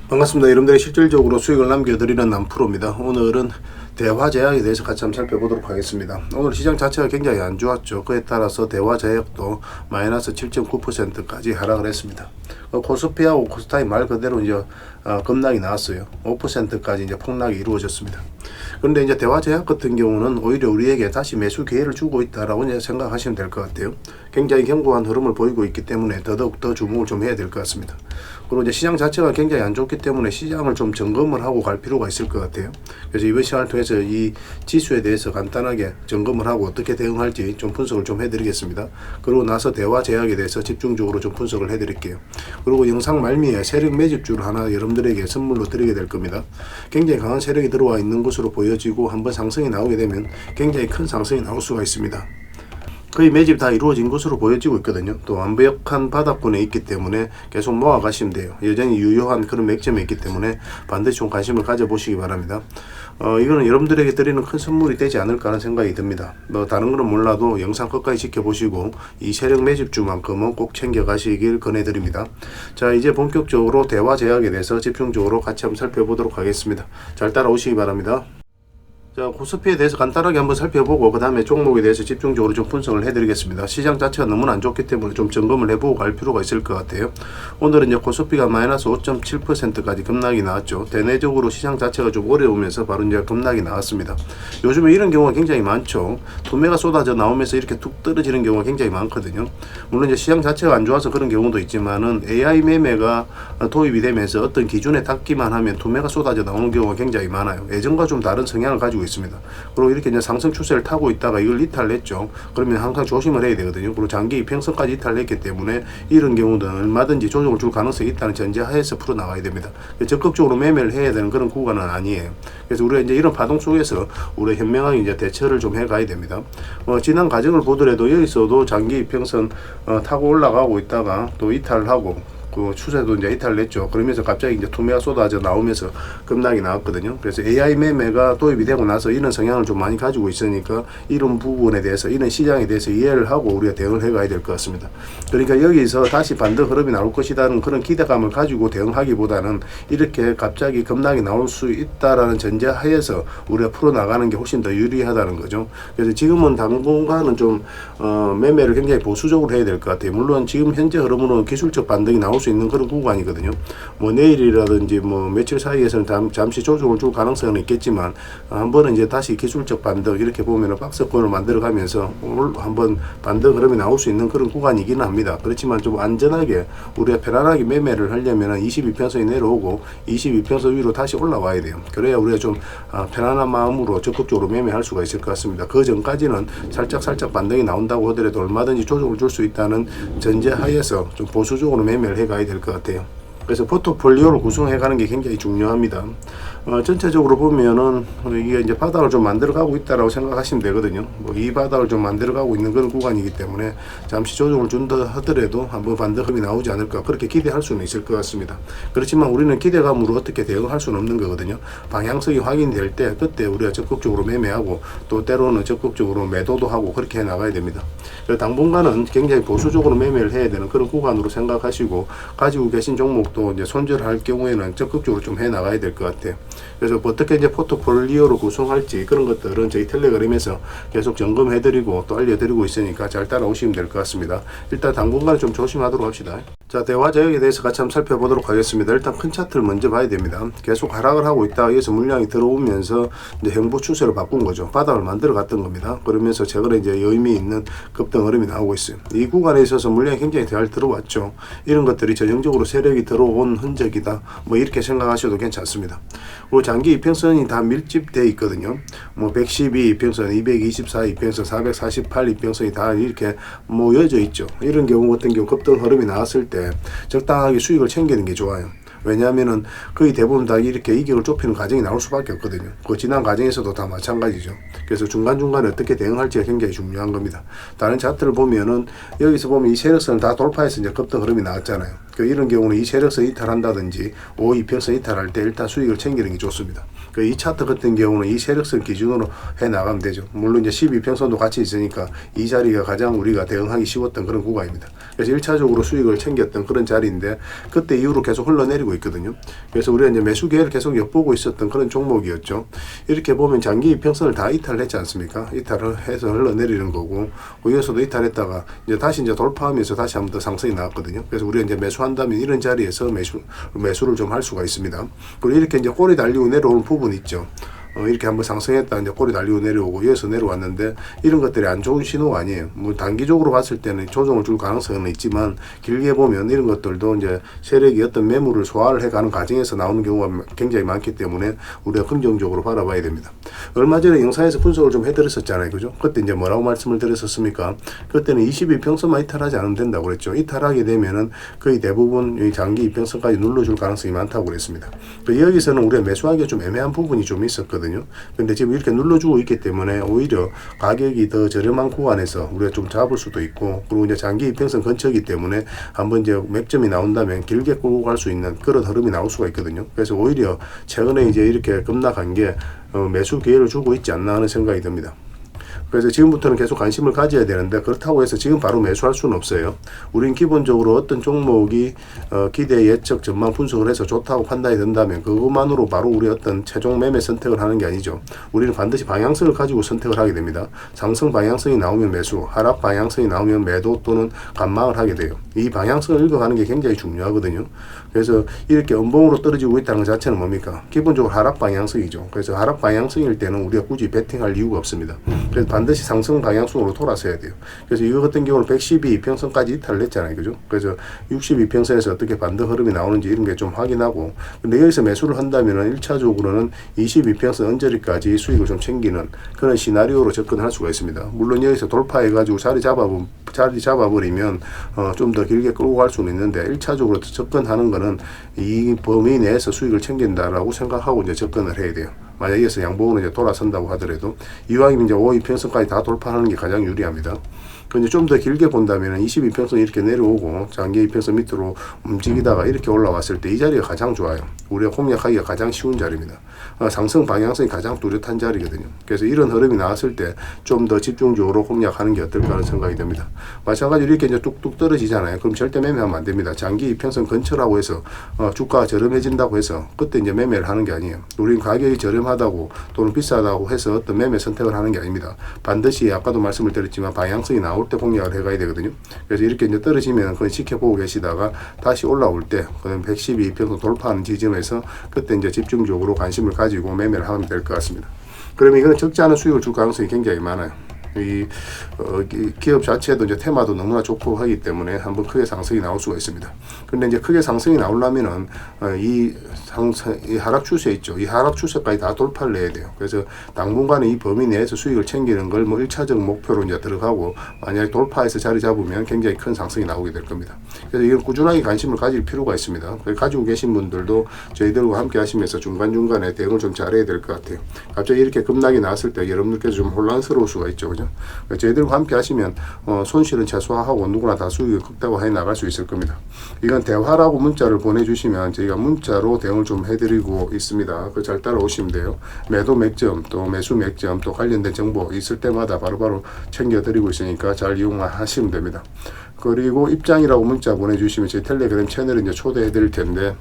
반갑습니다. 여러분들이 실질적으로 수익을 남겨드리는 남프로입니다. 오늘은 대화제약에 대해서 같이 한번 살펴보도록 하겠습니다. 오늘 시장 자체가 굉장히 안 좋았죠. 그에 따라서 대화제약도 마이너스 7.9%까지 하락을 했습니다. 코스피하고 코스닥이 말 그대로 이제 급락이 나왔어요. 5%까지 이제 폭락이 이루어졌습니다. 그런데 이제 대화제약 같은 경우는 오히려 우리에게 다시 매수 기회를 주고 있다라고 이제 생각하시면 될 것 같아요. 굉장히 견고한 흐름을 보이고 있기 때문에 더더욱 더 주목을 좀 해야 될 것 같습니다. 그리고 이제 시장 자체가 굉장히 안 좋기 때문에 시장을 좀 점검을 하고 갈 필요가 있을 것 같아요. 그래서 이번 시간을 통해서 이 지수에 대해서 간단하게 점검을 하고 어떻게 대응할지 좀 분석을 좀 해드리겠습니다. 그리고 나서 대화제약에 대해서 집중적으로 좀 분석을 해드릴게요. 그리고 영상 말미에 세력 매집주를 하나 여러분들에게 선물로 드리게 될 겁니다. 굉장히 강한 세력이 들어와 있는 것으로 보여지고 한번 상승이 나오게 되면 굉장히 큰 상승이 나올 수가 있습니다. 거의 매집이 다 이루어진 것으로 보여지고 있거든요. 또 완벽한 바닥권에 있기 때문에 계속 모아가시면 돼요. 여전히 유효한 그런 맥점에 있기 때문에 반드시 좀 관심을 가져보시기 바랍니다. 이거는 여러분들에게 드리는 큰 선물이 되지 않을까 하는 생각이 듭니다. 다른 거는 몰라도 영상 끝까지 지켜보시고 이 세력 매집주만큼은 꼭 챙겨가시길 권해드립니다. 자, 이제 본격적으로 대화제약에 대해서 집중적으로 같이 한번 살펴보도록 하겠습니다. 잘 따라오시기 바랍니다. 자, 코스피에 대해서 간단하게 한번 살펴보고 그 다음에 종목에 대해서 집중적으로 좀 분석을 해드리겠습니다. 시장 자체가 너무나 안 좋기 때문에 좀 점검을 해보고 갈 필요가 있을 것 같아요. 오늘은 이제 코스피가 마이너스 5.7%까지 급락이 나왔죠. 대내적으로 시장 자체가 좀 어려우면서 바로 이제 급락이 나왔습니다. 요즘에 이런 경우가 굉장히 많죠. 투매가 쏟아져 나오면서 이렇게 툭 떨어지는 경우가 굉장히 많거든요. 물론 이제 시장 자체가 안 좋아서 그런 경우도 있지만은 AI 매매가 도입이 되면서 어떤 기준에 닿기만 하면 투매가 쏟아져 나오는 경우가 굉장히 많아요. 예전과 좀 다른 성향을 가지고 있습니다. 그리고 이렇게 이제 상승 추세를 타고 있다가 이걸 이탈했죠. 그러면 항상 조심을 해야 되거든요. 그리고 장기 이평선까지 이탈했기 때문에 이런 경우는 얼마든지 조정을 줄 가능성이 있다는 전제하에서 풀어나가야 됩니다. 적극적으로 매매를 해야 되는 그런 구간은 아니에요. 그래서 우리가 이제 이런 파동 속에서 우리가 현명하게 이제 대처를 좀 해가야 됩니다. 지난 과정을 보더라도 여기서도 장기 이평선 타고 올라가고 있다가 또 이탈하고 그 추세도 이제 이탈냈죠. 그러면서 갑자기 이제 투매가 쏟아져 나오면서 급락이 나왔거든요. 그래서 AI 매매가 도입이 되고 나서 이런 성향을 좀 많이 가지고 있으니까 이런 부분에 대해서 이런 시장에 대해서 이해를 하고 우리가 대응을 해가야 될 것 같습니다. 그러니까 여기서 다시 반등 흐름이 나올 것이라는 그런 기대감을 가지고 대응하기보다는 이렇게 갑자기 급락이 나올 수 있다라는 전제하에서 우리가 풀어나가는 게 훨씬 더 유리하다는 거죠. 그래서 지금은 당분간은 좀 매매를 굉장히 보수적으로 해야 될 것 같아요. 물론 지금 현재 흐름으로는 기술적 반등이 나올 수 있는 그런 구간이거든요. 뭐 내일이라든지 뭐 며칠 사이에서는 잠시 조정을 줄 가능성은 있겠지만 한 번은 이제 다시 기술적 반등 이렇게 보면은 박스권을 만들어 가면서 오늘 한번 반등 흐름이 나올 수 있는 그런 구간이기는 합니다. 그렇지만 좀 안전하게 우리가 편안하게 매매를 하려면은 22평선이 내려오고 22평선 위로 다시 올라와야 돼요. 그래야 우리가 좀 편안한 마음으로 적극적으로 매매할 수가 있을 것 같습니다. 그 전까지는 살짝 반등이 나온다고 하더라도 얼마든지 조정을 줄 수 있다는 전제하에서 좀 보수적으로 매매를 해가야 될 것 같아요. 그래서 포트폴리오를 구성해가는 게 굉장히 중요합니다. 전체적으로 보면은 이게 이제 바닥을 좀 만들어가고 있다라고 생각하시면 되거든요. 이 바닥을 좀 만들어가고 있는 그런 구간이기 때문에 잠시 조정을 준다 하더라도 한번 반등이 나오지 않을까 그렇게 기대할 수는 있을 것 같습니다. 그렇지만 우리는 기대감으로 어떻게 대응할 수는 없는 거거든요. 방향성이 확인될 때 그때 우리가 적극적으로 매매하고 또 때로는 적극적으로 매도도 하고 그렇게 해 나가야 됩니다. 당분간은 굉장히 보수적으로 매매를 해야 되는 그런 구간으로 생각하시고 가지고 계신 종목도 이제 손절할 경우에는 적극적으로 좀 해 나가야 될 것 같아요. 그래서 어떻게 이제 포트폴리오로 구성할지 그런 것들은 저희 텔레그램에서 계속 점검해드리고 또 알려드리고 있으니까 잘 따라오시면 될 것 같습니다. 일단 당분간은 좀 조심하도록 합시다. 자, 대화제약에 대해서 같이 한번 살펴보도록 하겠습니다. 일단 큰 차트를 먼저 봐야 됩니다. 계속 하락을 하고 있다가 여기서 물량이 들어오면서 이제 행보 추세로 바꾼 거죠. 바닥을 만들어 갔던 겁니다. 그러면서 최근에 이제 의미 있는 급등 흐름이 나오고 있어요. 이 구간에 있어서 물량이 굉장히 잘 들어왔죠. 이런 것들이 전형적으로 세력이 들어온 흔적이다. 뭐 이렇게 생각하셔도 괜찮습니다. 그리고 장기 이평선이 다 밀집되어 있거든요. 뭐 112 이평선, 224 이평선, 448 이평선이 다 이렇게 모여져 있죠. 이런 경우 같은 경우 급등 흐름이 나왔을 때 적당하게 수익을 챙기는 게 좋아요. 왜냐하면은 거의 대부분 다 이렇게 이격을 좁히는 과정이 나올 수밖에 없거든요. 그 지난 과정에서도 다 마찬가지죠. 그래서 중간중간에 어떻게 대응할지가 굉장히 중요한 겁니다. 다른 차트를 보면은 여기서 보면 이 세력선을 다 돌파해서 이제 급등 흐름이 나왔잖아요. 이런 경우는 이 세력선 이탈한다든지 5이평선 이탈할 때 일단 수익을 챙기는 게 좋습니다. 이 차트 같은 경우는 이 세력선 기준으로 해 나가면 되죠. 물론 이제 12평선도 같이 있으니까 이 자리가 가장 우리가 대응하기 쉬웠던 그런 구간입니다. 그래서 1차적으로 수익을 챙겼던 그런 자리인데 그때 이후로 계속 흘러내리고 떨어지고 있거든요. 그래서 우리가 이제 매수 기회를 계속 엿보고 있었던 그런 종목이었죠. 이렇게 보면 장기 이평선을 다 이탈했지 않습니까? 이탈을 해서 흘러내리는 거고, 여기서도 이탈했다가 이제 다시 이제 돌파하면서 다시 한번 더 상승이 나왔거든요. 그래서 우리가 이제 매수한다면 이런 자리에서 매수를 좀 할 수가 있습니다. 그리고 이렇게 이제 꼬리 달리고 내려오는 부분 있죠. 이렇게 한번 상승했다 이제 꼬리 달리고 내려오고 이어서 내려왔는데, 이런 것들이 안 좋은 신호가 아니에요. 뭐 단기적으로 봤을 때는 조정을 줄 가능성은 있지만, 길게 보면 이런 것들도 이제 세력이 어떤 매물을 소화를 해가는 과정에서 나오는 경우가 굉장히 많기 때문에 우리가 긍정적으로 바라봐야 됩니다. 얼마 전에 영상에서 분석을 좀 해드렸었잖아요, 그죠? 그때 이제 뭐라고 말씀을 드렸었습니까? 그때는 22평선만 이탈하지 않으면 된다고 그랬죠. 이탈하게 되면은 거의 대부분 이 장기 이평선까지 눌러줄 가능성이 많다고 그랬습니다. 여기서는 우리가 매수하기가 좀 애매한 부분이 좀 있었거든요. 근데 지금 이렇게 눌러주고 있기 때문에 오히려 가격이 더 저렴한 구간에서 우리가 좀 잡을 수도 있고, 그리고 이제 장기 이평선 근처이기 때문에 한번 이제 맥점이 나온다면 길게 끌고 갈 수 있는 그런 흐름이 나올 수가 있거든요. 그래서 오히려 최근에 이제 이렇게 급락한 게 매수 기회를 주고 있지 않나 하는 생각이 듭니다. 그래서 지금부터는 계속 관심을 가져야 되는데, 그렇다고 해서 지금 바로 매수할 수는 없어요. 우린 기본적으로 어떤 종목이 기대 예측 전망 분석을 해서 좋다고 판단이 된다면 그것만으로 바로 우리 어떤 최종 매매 선택을 하는 게 아니죠. 우리는 반드시 방향성을 가지고 선택을 하게 됩니다. 상승 방향성이 나오면 매수, 하락 방향성이 나오면 매도 또는 관망을 하게 돼요. 이 방향성을 읽어가는 게 굉장히 중요하거든요. 그래서 이렇게 음봉으로 떨어지고 있다는 것 자체는 뭡니까? 기본적으로 하락 방향성이죠. 그래서 하락 방향성일 때는 우리가 굳이 베팅할 이유가 없습니다. 그래서 반드시 상승 방향성으로 돌아서야 돼요. 그래서 이거 같은 경우는 112평선까지 이탈을 했잖아요, 그죠? 그래서 62평선에서 어떻게 반등 흐름이 나오는지 이런 게 좀 확인하고, 근데 여기서 매수를 한다면은 1차적으로는 22평선 언저리까지 수익을 좀 챙기는 그런 시나리오로 접근할 수가 있습니다. 물론 여기서 돌파해가지고 자리 잡아버리면 좀 더 길게 끌고 갈 수는 있는데, 1차적으로 접근하는 거는 이 범위 내에서 수익을 챙긴다라고 생각하고 이제 접근을 해야 돼요. 만약 여기서 양봉으로 이제 돌아선다고 하더라도 이왕이면 이제 52평선까지 다 돌파하는 게 가장 유리합니다. 근데 좀 더 길게 본다면 22평선 이렇게 내려오고 장기 이평선 밑으로 움직이다가 이렇게 올라왔을 때 이 자리가 가장 좋아요. 우리가 공략하기가 가장 쉬운 자리입니다. 상승 방향성이 가장 뚜렷한 자리거든요. 그래서 이런 흐름이 나왔을 때 좀 더 집중적으로 공략하는 게 어떨까 하는 생각이 듭니다. 마찬가지로 이렇게 이제 뚝뚝 떨어지잖아요. 그럼 절대 매매하면 안 됩니다. 장기 이평선 근처라고 해서 주가가 저렴해진다고 해서 그때 이제 매매를 하는 게 아니에요. 우리는 가격이 저렴하다고 또는 비싸다고 해서 어떤 매매 선택을 하는 게 아닙니다. 반드시 아까도 말씀을 드렸지만 방향성이 나올 때 공략을 해가야 되거든요. 그래서 이렇게 이제 떨어지면 그건 지켜보고 계시다가 다시 올라올 때 그는 112평선 돌파하는 지점에서 그때 이제 집중적으로 관심을 가지고 매매를 하면 될 것 같습니다. 그러면 이거는 적지 않은 수익을 줄 가능성이 굉장히 많아요. 이 기업 자체도 이제 테마도 너무나 좋고 하기 때문에 한번 크게 상승이 나올 수가 있습니다. 근데 이제 크게 상승이 나오려면은 이 하락 추세 있죠. 이 하락 추세까지 다 돌파를 해야 돼요. 그래서 당분간은 이 범위 내에서 수익을 챙기는 걸 뭐 1차적 목표로 이제 들어가고, 만약에 돌파해서 자리 잡으면 굉장히 큰 상승이 나오게 될 겁니다. 그래서 이건 꾸준하게 관심을 가질 필요가 있습니다. 가지고 계신 분들도 저희들과 함께 하시면서 중간중간에 대응을 좀 잘해야 될 것 같아요. 갑자기 이렇게 급락이 나왔을 때 여러분들께서 좀 혼란스러울 수가 있죠. 저희들과 함께 하시면 손실은 최소화하고 누구나 다 수익을 극대화해 나갈 수 있을 겁니다. 이건 대화라고 문자를 보내주시면 저희가 문자로 대응을 좀 해드리고 있습니다. 그 잘 따라오시면 돼요. 매도 맥점 또 매수 맥점 또 관련된 정보 있을 때마다 바로바로 챙겨드리고 있으니까 잘 이용하시면 됩니다. 그리고 입장이라고 문자 보내주시면 저희 텔레그램 채널에 이제 초대해 드릴 텐데,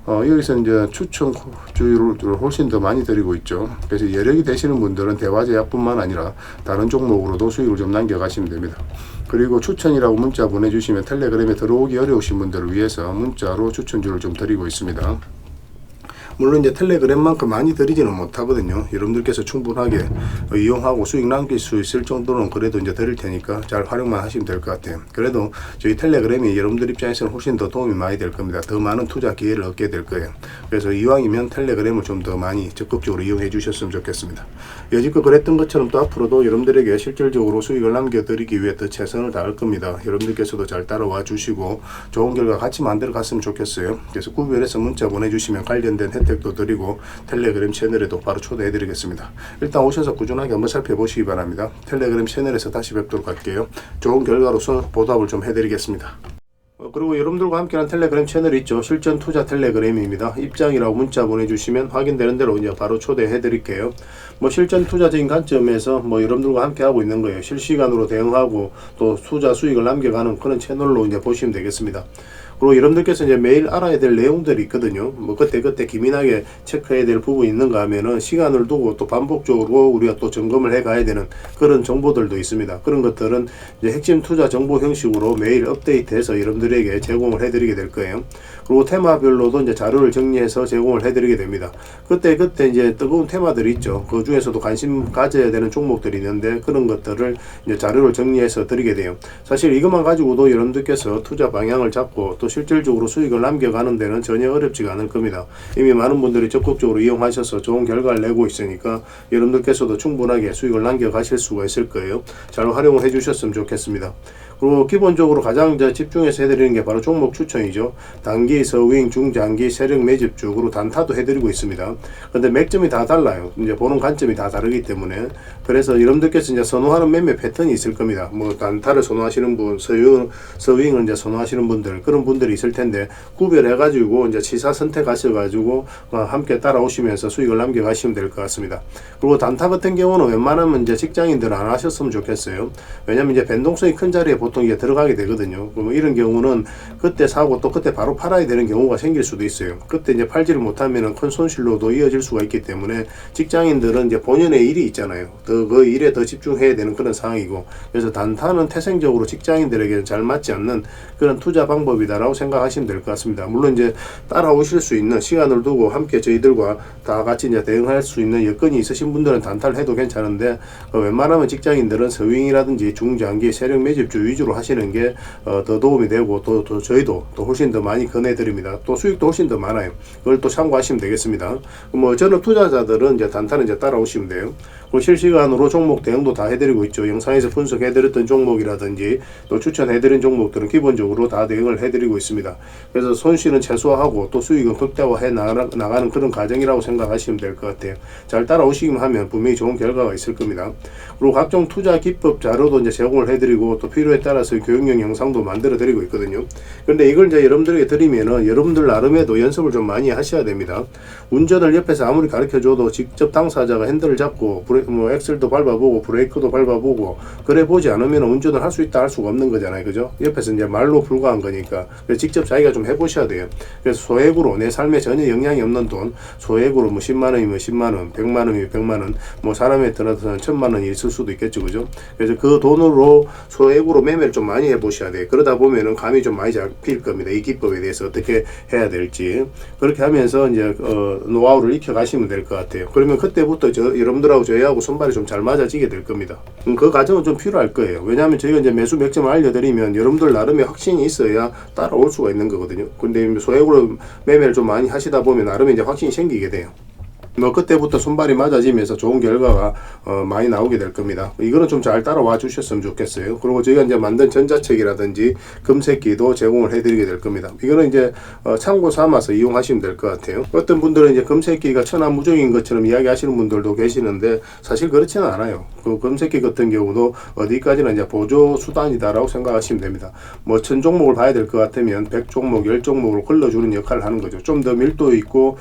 여기서 이제 추천주를 훨씬 더 많이 드리고 있죠. 그래서 여력이 되시는 분들은 대화제약뿐만 아니라 다른 종목으로도 수익을 좀 남겨가시면 됩니다. 그리고 추천이라고 문자 보내주시면 텔레그램에 들어오기 어려우신 분들을 위해서 문자로 추천주를 좀 드리고 있습니다. 물론 이제 텔레그램만큼 많이 드리지는 못하거든요. 여러분들께서 충분하게 이용하고 수익 남길 수 있을 정도는 그래도 이제 드릴 테니까 잘 활용만 하시면 될 것 같아요. 그래도 저희 텔레그램이 여러분들 입장에서는 훨씬 더 도움이 많이 될 겁니다. 더 많은 투자 기회를 얻게 될 거예요. 그래서 이왕이면 텔레그램을 좀 더 많이 적극적으로 이용해 주셨으면 좋겠습니다. 여지껏 그랬던 것처럼 또 앞으로도 여러분들에게 실질적으로 수익을 남겨드리기 위해 더 최선을 다할 겁니다. 여러분들께서도 잘 따라와 주시고 좋은 결과 같이 만들어 갔으면 좋겠어요. 그래서 구별해서 문자 보내주시면 관련된 혜택도 드리고 텔레그램 채널에도 바로 초대해 드리겠습니다. 일단 오셔서 꾸준하게 한번 살펴보시기 바랍니다. 텔레그램 채널에서 다시 뵙도록 할게요. 좋은 결과로서 보답을 좀 해드리겠습니다. 그리고 여러분들과 함께하는 텔레그램 채널이 있죠. 실전 투자 텔레그램입니다. 입장이라고 문자 보내주시면 확인되는 대로 이제 바로 초대해 드릴게요. 뭐 실전 투자적인 관점에서 뭐 여러분들과 함께 하고 있는 거예요. 실시간으로 대응하고 또 투자 수익을 남겨가는 그런 채널로 이제 보시면 되겠습니다. 그리고 여러분들께서 이제 매일 알아야 될 내용들이 있거든요. 뭐 그때 기민하게 체크해야 될 부분이 있는가 하면은 시간을 두고 또 반복적으로 우리가 또 점검을 해 가야 되는 그런 정보들도 있습니다. 그런 것들은 이제 핵심 투자 정보 형식으로 매일 업데이트해서 여러분들에게 제공을 해드리게 될 거예요. 그리고 테마별로도 이제 자료를 정리해서 제공을 해드리게 됩니다. 그때 이제 뜨거운 테마들이 있죠. 그 중에서도 관심 가져야 되는 종목들이 있는데 그런 것들을 이제 자료를 정리해서 드리게 돼요. 사실 이것만 가지고도 여러분들께서 투자 방향을 잡고 또 실질적으로 수익을 남겨가는 데는 전혀 어렵지가 않을 겁니다. 이미 많은 분들이 적극적으로 이용하셔서 좋은 결과를 내고 있으니까 여러분들께서도 충분하게 수익을 남겨가실 수가 있을 거예요. 잘 활용을 해주셨으면 좋겠습니다. 그리고 기본적으로 가장 집중해서 해드리는 게 바로 종목 추천이죠. 단기, 서윙, 중장기, 세력 매집주, 로 단타도 해드리고 있습니다. 근데 맥점이 다 달라요. 이제 보는 관점이 다 다르기 때문에. 그래서 여러분들께서 이제 선호하는 매매 패턴이 있을 겁니다. 뭐 단타를 선호하시는 분, 서윙을 이제 선호하시는 분들, 그런 분들이 있을 텐데 구별해가지고 이제 치사 선택하셔가지고 함께 따라오시면서 수익을 남겨가시면 될 것 같습니다. 그리고 단타 같은 경우는 웬만하면 이제 직장인들은 안 하셨으면 좋겠어요. 왜냐면 이제 변동성이 큰 자리에 보통 이게 들어가게 되거든요. 그럼 이런 경우는 그때 사고 또 그때 바로 팔아야 되는 경우가 생길 수도 있어요. 그때 이제 팔지를 못하면 큰 손실로도 이어질 수가 있기 때문에 직장인들은 이제 본연의 일이 있잖아요. 그 일에 더 집중해야 되는 그런 상황이고, 그래서 단타는 태생적으로 직장인들에게 잘 맞지 않는 그런 투자 방법이다라고 생각하시면 될 것 같습니다. 물론 이제 따라오실 수 있는 시간을 두고 함께 저희들과 다 같이 이제 대응할 수 있는 여건이 있으신 분들은 단타를 해도 괜찮은데 웬만하면 직장인들은 서윙이라든지 중장기 세력 매집주 위주로 하시는 게 더 도움이 되고 또 저희도 또 훨씬 더 많이 권해드립니다. 또 수익도 훨씬 더 많아요. 그걸 또 참고하시면 되겠습니다. 뭐 저는 투자자들은 이제 단타는 이제 따라오시면 돼요. 그리고 실시간으로 종목 대응도 다 해드리고 있죠. 영상에서 분석해드렸던 종목이라든지 또 추천해드린 종목들은 기본적으로 다 대응을 해드리고 있습니다. 그래서 손실은 최소화하고 또 수익은 극대화해 나가는 그런 과정이라고 생각하시면 될 것 같아요. 잘 따라오시기만 하면 분명히 좋은 결과가 있을 겁니다. 그리고 각종 투자 기법 자료도 이제 제공을 해드리고 또 필요에 따라서 교육용 영상도 만들어 드리고 있거든요. 그런데 이걸 이제 여러분들에게 드리면은 여러분들 나름에도 연습을 좀 많이 하셔야 됩니다. 운전을 옆에서 아무리 가르쳐 줘도 직접 당사자가 핸들을 잡고 엑셀도 밟아보고 브레이크도 밟아보고 그래 보지 않으면 운전을 할 수 있다 할 수가 없는 거잖아요. 그죠? 옆에서 이제 말로 불과한 거니까. 그래서 직접 자기가 좀 해보셔야 돼요. 그래서 소액으로 내 삶에 전혀 영향이 없는 돈, 소액으로 뭐 10만 원이면 10만 원, 100만 원이면 100만 원, 뭐 사람에 따라서는 1000만 원이 있을 수도 있겠죠. 그죠? 그래서 그 돈으로 소액으로 매매를 좀 많이 해보셔야 돼요. 그러다 보면은 감이 좀 많이 잡힐 겁니다. 이 기법에 대해서 어떻게 해야 될지. 그렇게 하면서 이제 노하우를 익혀 가시면 될 것 같아요. 그러면 그때부터 여러분들하고 저희하고 손발이 좀 잘 맞아지게 될 겁니다. 그 과정은 좀 필요할 거예요. 왜냐하면 저희가 이제 매수 맥점을 알려드리면 여러분들 나름의 확신이 있어야 따라올 수가 있는 거거든요. 근데 소액으로 매매를 좀 많이 하시다 보면 나름의 이제 확신이 생기게 돼요. 뭐 그때부터 손발이 맞아지면서 좋은 결과가 많이 나오게 될 겁니다. 이거는 좀 잘 따라와 주셨으면 좋겠어요. 그리고 저희가 이제 만든 전자책이라든지 금색기도 제공을 해드리게 될 겁니다. 이거는 이제 참고 삼아서 이용하시면 될 것 같아요. 어떤 분들은 이제 금색기가 천하무적인 것처럼 이야기하시는 분들도 계시는데 사실 그렇지는 않아요. 그 금색기 같은 경우도 어디까지나 이제 보조 수단이다라고 생각하시면 됩니다. 뭐 1000종목을 봐야 될 것 같으면 100종목, 10종목을 걸러주는 역할을 하는 거죠. 좀 더 밀도 있고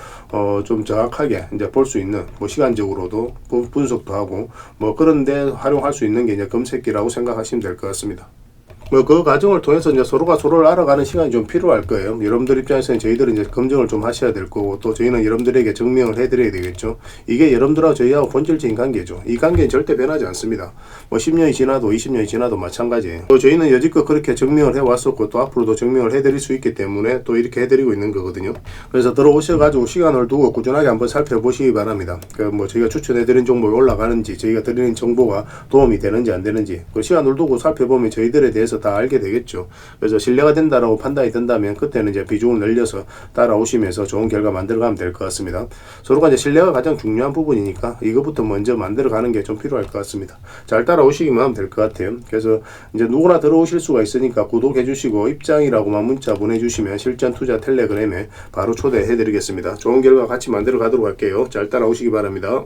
좀 정확하게 볼 수 있는 뭐 시간적으로도 분석도 하고 뭐 그런데 활용할 수 있는 게 이제 검색기라고 생각하시면 될 것 같습니다. 뭐 그 과정을 통해서 이제 서로가 서로를 알아가는 시간이 좀 필요할 거예요. 여러분들 입장에서는 저희들은 이제 검증을 좀 하셔야 될 거고 또 저희는 여러분들에게 증명을 해드려야 되겠죠. 이게 여러분들하고 저희하고 본질적인 관계죠. 이 관계는 절대 변하지 않습니다. 뭐 10년이 지나도 20년이 지나도 마찬가지예요. 또 저희는 여지껏 그렇게 증명을 해왔었고 또 앞으로도 증명을 해드릴 수 있기 때문에 또 이렇게 해드리고 있는 거거든요. 그래서 들어오셔가지고 시간을 두고 꾸준하게 한번 살펴보시기 바랍니다. 그 뭐 저희가 추천해드린 종목이 올라가는지 저희가 드리는 정보가 도움이 되는지 안 되는지 그 시간을 두고 살펴보면 저희들에 대해서 다 알게 되겠죠. 그래서 신뢰가 된다라고 판단이 된다면 그때는 이제 비중을 늘려서 따라오시면서 좋은 결과 만들어가면 될 것 같습니다. 서로가 이제 신뢰가 가장 중요한 부분이니까 이것부터 먼저 만들어가는 게 좀 필요할 것 같습니다. 잘 따라오시기만 하면 될 것 같아요. 그래서 이제 누구나 들어오실 수가 있으니까 구독해 주시고 입장이라고만 문자 보내주시면 실전 투자 텔레그램에 바로 초대해 드리겠습니다. 좋은 결과 같이 만들어 가도록 할게요. 잘 따라오시기 바랍니다.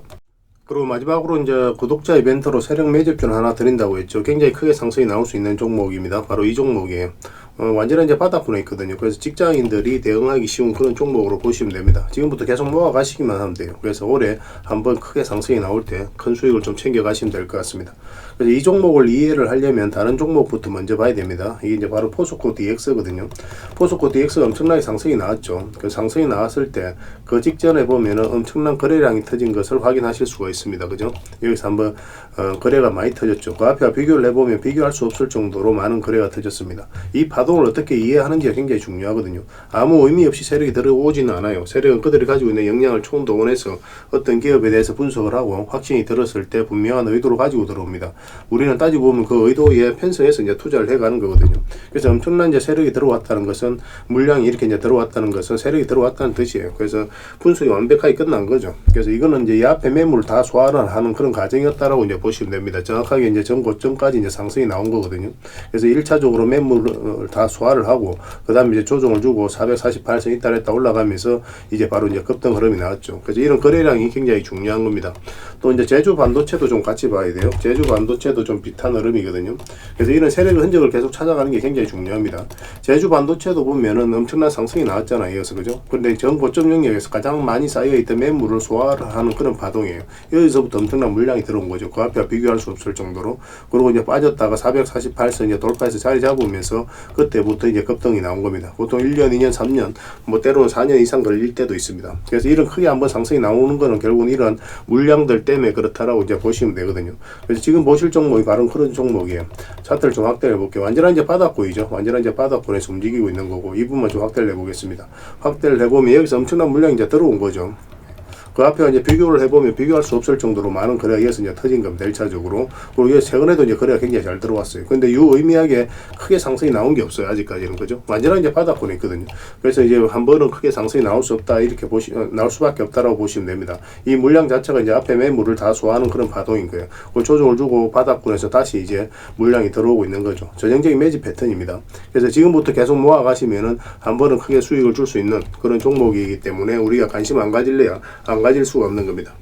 그리고 마지막으로 이제 구독자 이벤트로 세력 매집주는 하나 드린다고 했죠. 굉장히 크게 상승이 나올 수 있는 종목입니다. 바로 이 종목이에요. 완전히 이제 바닥권에 있거든요. 그래서 직장인들이 대응하기 쉬운 그런 종목으로 보시면 됩니다. 지금부터 계속 모아 가시기만 하면 돼요. 그래서 올해 한번 크게 상승이 나올 때 큰 수익을 좀 챙겨 가시면 될 것 같습니다. 그래서 이 종목을 이해를 하려면 다른 종목부터 먼저 봐야 됩니다. 이게 이제 바로 포스코 DX거든요. 포스코 DX가 엄청나게 상승이 나왔죠. 그 상승이 나왔을 때 그 직전에 보면은 엄청난 거래량이 터진 것을 확인하실 수가 있습니다. 그죠? 여기서 한번 거래가 많이 터졌죠. 그 앞에 비교를 해보면 비교할 수 없을 정도로 많은 거래가 터졌습니다. 이 파동을 어떻게 이해하는지가 굉장히 중요하거든요. 아무 의미 없이 세력이 들어오지는 않아요. 세력은 그들이 가지고 있는 역량을 총동원해서 어떤 기업에 대해서 분석을 하고 확신이 들었을 때 분명한 의도를 가지고 들어옵니다. 우리는 따지고 보면 그 의도에 편성해서 이제 투자를 해가는 거거든요. 그래서 엄청난 이제 세력이 들어왔다는 것은 물량이 이렇게 이제 들어왔다는 것은 세력이 들어왔다는 뜻이에요. 그래서 분석이 완벽하게 끝난 거죠. 그래서 이거는 이제 이 앞에 매물을 다 소화를 하는 그런 과정이었다라고 이제 보시면 됩니다. 정확하게 이제 전 고점까지 이제 상승이 나온 거거든요. 그래서 1차적으로 매물을 다 소화를 하고 그 다음에 이제 조정을 주고 448선 잇따랐다 올라가면서 이제 바로 이제 급등 흐름이 나왔죠. 그래서 이런 거래량이 굉장히 중요한 겁니다. 또 이제 제주 반도체도 좀 같이 봐야 돼요. 제주 반도체도 좀 비슷한 흐름이거든요. 그래서 이런 세력의 흔적을 계속 찾아가는 게 굉장히 중요합니다. 제주 반도체도 보면은 엄청난 상승이 나왔잖아요. 이어서 그죠? 근데 전 고점 영역에서 가장 많이 쌓여있던 매물을 소화를 하는 그런 파동이에요. 여기서부터 엄청난 물량이 들어온 거죠. 그 앞에 비교할 수 없을 정도로. 그리고 이제 빠졌다가 448선 이제 돌파해서 자리 잡으면서 그때부터 이제 급등이 나온 겁니다. 보통 1년, 2년, 3년, 뭐 때로는 4년 이상 걸릴 때도 있습니다. 그래서 이런 크게 한번 상승이 나오는 거는 결국은 이런 물량들 때문에 그렇다라고 이제 보시면 되거든요. 그래서 지금 보실 종목이 바로 그런 종목이에요. 차트를 좀 확대해 볼게요. 완전한 이제 바닥권이죠. 완전한 이제 바닥권에서 움직이고 있는 거고, 이 부분만 좀 확대를 해보겠습니다. 확대를 해보면 여기서 엄청난 물량이 이제 들어온 거죠. 그 앞에 이제 비교를 해보면 비교할 수 없을 정도로 많은 거래가 이어서 이제 터진 겁니다. 1차적으로. 그리고 최근에도 이제 거래가 굉장히 잘 들어왔어요. 근데 유의미하게 크게 상승이 나온 게 없어요. 아직까지는. 그죠? 완전한 이제 바닥권에 있거든요. 그래서 이제 한 번은 크게 상승이 나올 수 없다. 이렇게 나올 수밖에 없다라고 보시면 됩니다. 이 물량 자체가 이제 앞에 매물을 다 소화하는 그런 파동인 거예요. 그 조정을 주고 바닥권에서 다시 이제 물량이 들어오고 있는 거죠. 전형적인 매집 패턴입니다. 그래서 지금부터 계속 모아 가시면은 한 번은 크게 수익을 줄 수 있는 그런 종목이기 때문에 우리가 관심 안 가질래야 안 가질 수가 없는 겁니다.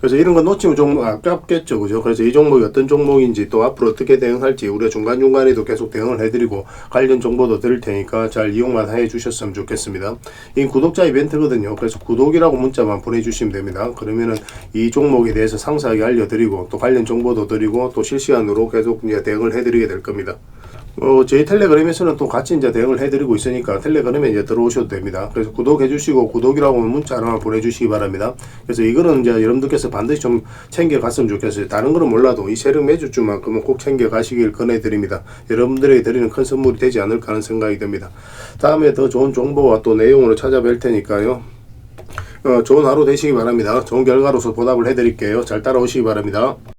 그래서 이런 거 놓치면 좀 아깝겠죠. 그죠? 그래서 이 종목이 어떤 종목인지 또 앞으로 어떻게 대응할지 우리가 중간중간에도 계속 대응을 해드리고 관련 정보도 드릴 테니까 잘 이용만 해 주셨으면 좋겠습니다. 이 구독자 이벤트거든요. 그래서 구독이라고 문자만 보내주시면 됩니다. 그러면은 이 종목에 대해서 상세하게 알려드리고 또 관련 정보도 드리고 또 실시간으로 계속 이제 대응을 해드리게 될 겁니다. 저희 텔레그램에서는 또 같이 이제 대응을 해드리고 있으니까 텔레그램에 이제 들어오셔도 됩니다. 그래서 구독해 주시고 구독이라고 하면 문자 하나 보내주시기 바랍니다. 그래서 이거는 이제 여러분들께서 반드시 좀 챙겨 갔으면 좋겠어요. 다른 거는 몰라도 이 세력 매주주만큼은 꼭 챙겨 가시길 권해드립니다. 여러분들에게 드리는 큰 선물이 되지 않을까 하는 생각이 듭니다. 다음에 더 좋은 정보와 또 내용으로 찾아뵐 테니까요. 좋은 하루 되시기 바랍니다. 좋은 결과로서 보답을 해드릴게요. 잘 따라오시기 바랍니다.